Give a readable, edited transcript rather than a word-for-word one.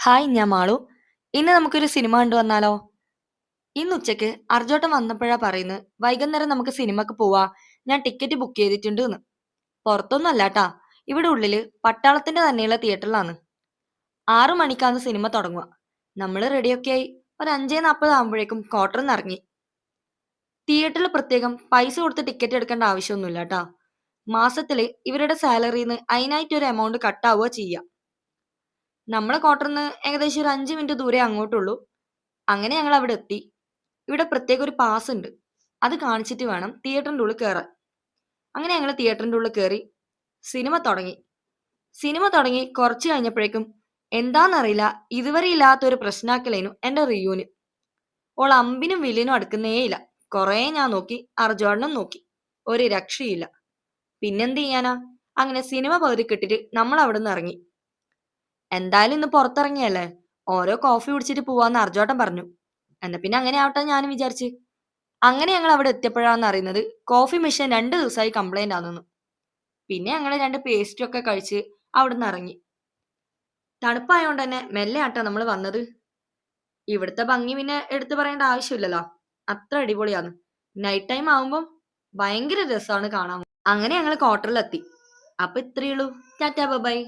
Hi, ഞാൻ മാളു. ഇന്ന് നമുക്കൊരു സിനിമ കണ്ടു വന്നാലോ? ഇന്ന് ഉച്ചയ്ക്ക് അർജോട്ടൻ വന്നപ്പോഴാ പറയുന്നത് വൈകുന്നേരം നമുക്ക് സിനിമക്ക് പോവാ, ഞാൻ ടിക്കറ്റ് ബുക്ക് ചെയ്തിട്ടുണ്ട് എന്ന്. പുറത്തൊന്നും അല്ലാട്ടാ, ഇവിടെ ഉള്ളില് പട്ടാളത്തിന്റെ തന്നെയുള്ള തിയേറ്ററിലാണ്. 6 മണിക്കാണ് സിനിമ തുടങ്ങുക. നമ്മള് റെഡിയൊക്കെ ആയി ഒരു 5:40 ആകുമ്പോഴേക്കും ക്വാർട്ടറിൽ നിന്ന് ഇറങ്ങി. തിയേറ്ററിൽ പ്രത്യേകം പൈസ കൊടുത്ത് ടിക്കറ്റ് എടുക്കേണ്ട ആവശ്യമൊന്നുമില്ല ട്ടാ. മാസത്തില് ഇവരുടെ സാലറിന്ന് അതിനായിട്ട് ഒരു എമൗണ്ട് കട്ടാവുക ചെയ്യുക. നമ്മളെ ക്വാർട്ടറിന്ന് ഏകദേശം ഒരു 5 മിനിറ്റ് ദൂരെ അങ്ങോട്ടുള്ളൂ. അങ്ങനെ ഞങ്ങൾ അവിടെ എത്തി. ഇവിടെ പ്രത്യേക ഒരു പാസ് ഉണ്ട്, അത് കാണിച്ചിട്ട് വേണം തിയേറ്ററിന്റെ ഉള്ളിൽ കയറാൻ. അങ്ങനെ ഞങ്ങൾ തിയേറ്ററിന്റെ ഉള്ളിൽ കയറി. സിനിമ തുടങ്ങി. സിനിമ തുടങ്ങി കുറച്ച് കഴിഞ്ഞപ്പോഴേക്കും എന്താന്നറിയില്ല, ഇതുവരെ ഇല്ലാത്തൊരു പ്രശ്നാക്കലേനു എന്റെ റിയൂന്. ഓൾ അമ്പിനും വില്ലിനും അടുക്കുന്നേയില്ല. കുറേ ഞാൻ നോക്കി, അർജുനും നോക്കി, ഒരു രക്ഷയില്ല. പിന്നെന്ത് ചെയ്യാനാ? അങ്ങനെ സിനിമ പകുതി കിട്ടിട്ട് നമ്മൾ അവിടെ നിന്ന് ഇറങ്ങി. എന്തായാലും ഇന്ന് പുറത്തിറങ്ങിയല്ലേ, ഓരോ കോഫി കുടിച്ചിട്ട് പോവാന്ന് അർജോട്ടൻ പറഞ്ഞു. എന്നാ പിന്നെ അങ്ങനെ ആവട്ടെ ഞാനും വിചാരിച്ച്. അങ്ങനെ ഞങ്ങൾ അവിടെ എത്തിയപ്പോഴാണ് അറിയുന്നത് കോഫി മെഷീൻ 2 ദിവസമായി കംപ്ലൈന്റ് ആണെന്ന്. പിന്നെ ഞങ്ങൾ 2 പേസ്ട്രി ഒക്കെ കഴിച്ച് അവിടെ നിന്ന് ഇറങ്ങി. തണുപ്പായോണ്ട് തന്നെ മെല്ലെ ആട്ടാ നമ്മൾ വന്നത്. ഇവിടുത്തെ ഭംഗി പിന്നെ എടുത്തു പറയേണ്ട ആവശ്യമില്ലല്ലോ, അത്ര അടിപൊളിയാണ്. നൈറ്റ് ടൈം ആവുമ്പം ഭയങ്കര രസമാണ് കാണാൻ. അങ്ങനെ ഞങ്ങൾ ക്വാർട്ടറിലെത്തി. അപ്പൊ ഇത്രയുള്ളൂ. Tata by.